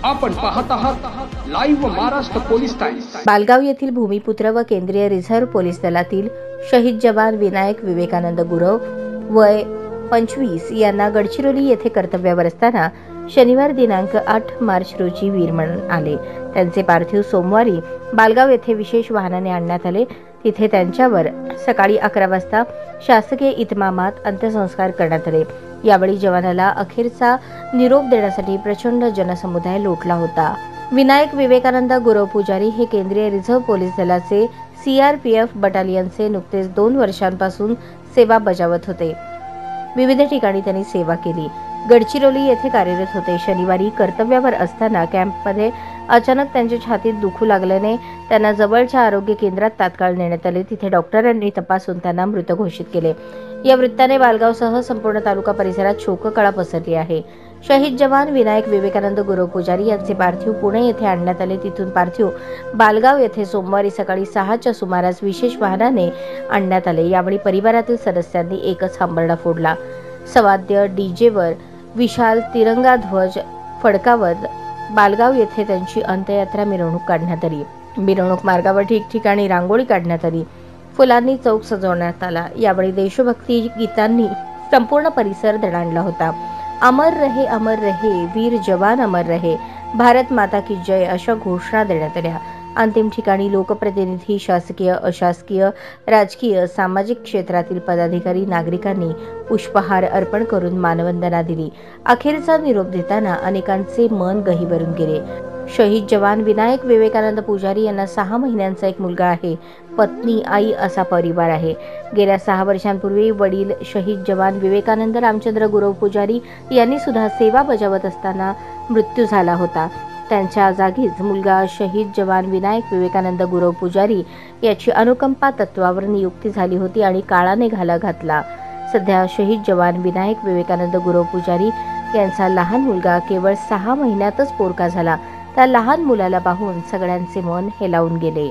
आपण पाहत आहात live Maharashtra police times. Balgaon येथील भूमिपुत्र व केंद्रीय रिझर्व्ह पोलीस दलातील शहीद जवान विनायक विवेकानंद गुरव वय 25 यांना गडचिरोली येथे कर्तव्यावर असताना शनिवार दिनांक 8 मार्च रोजी वीरमरण आले। त्यांचे पार्थिव सोमवारी बालगाव येथे विशेष वाहनाने आणण्यात आले। तिथे त्यांच्यावर सकाळी 11 वाजता शासकीय इतमामात अंत्यसंस्कार करण्यात आले। यावेळी जवानाला अखेरचा निरोप देण्यासाठी प्रचंड जनसमुदाय लोटला होता। विनायक विवेकानंद गुरव पुजारी हे केंद्रीय रिझर्व्ह पोलीस दलाचे CRPF बटालियनचे नुकतेच 2 वर्षांपासून सेवा बजावत होते। विविध ठिकाणी त्यांनी सेवा केली। गडचिरोली येथे कार्यरत होते। शनिवारी कर्तव्यावर असताना कॅम्पमध्ये अचानक त्यांच्या छातीत दुखू लागल्याने त्यांना जवळच्या आरोग्य केंद्रात तात्काळ नेण्यात आले। तिथे डॉक्टरांनी तपासून त्यांना मृत घोषित केले। या वृत्ताने बालगावसह संपूर्ण तालुका परिसरात शोककळा पसरली आहे। शहीद जवान विनायक विवेकानंद गुरव पुजारी यांचे पार्थिव पुणे येथे आणण्यात आले। तिथून पार्थिव बालगाव येथे सोमवारी सकाळी 6च्या सुमारास विशेष वाहनाने आणण्यात आले। यावेळी परिवारातील सदस्यांनी एकच हंबरडा फोडला। सवाद्य डीजेवर विशाल तिरंगा ध्वज फडकावत बालगाव येथे त्यांची अंत्ययात्रा मिरवणूक काढण्यात आली। मिरवणूक मार्गावर ठिकठिकाणी रांगोळी काढण्यात आली। फुलांनी चौक सजवण्यात आला। यावेळी देशभक्ती गीतांनी संपूर्ण परिसर दणाणला होता। अमर रहे वीर जवान अमर रहे, भारत माता की जय अशा घोषणा देण्यात आल्या। अंतिम ठिकाणी लोकप्रतिनिधी, शासकीय, अशासकीय, राजकीय, सामाजिक क्षेत्रातील पदाधिकारी, नागरिकांनी पुष्पहार अर्पण करून मानवंदना दिली। अखेरचा निरोप देताना अनेकांचे मन गहिवरून गेले। शहीद जवान विनायक विवेकानंद पुजारी यांना 6 महिन्यांचा एक मुलगा आहे। पत्नी, आई असा परिवार आहे। गेल्या 6 वर्षांपूर्वी वडील शहीद जवान विवेकानंद रामचंद्र गुरव पुजारी यांनी सुद्धा सेवा बजावत असताना मृत्यू झाला होता। त्यांच्या जागीच मुलगा शहीद जवान विनायक विवेकानंद गुरव पुजारी याची अनुकंपा तत्वावर नियुक्ती झाली होती आणि काळाने घाला घातला। सध्या शहीद जवान विनायक विवेकानंद गुरव पुजारी यांचा लहान मुलगा केवळ 6 महिन्यातच पोरका झाला। त्या लहान मुलाला पाहून सगळ्यांचे मन हेलावून गेले।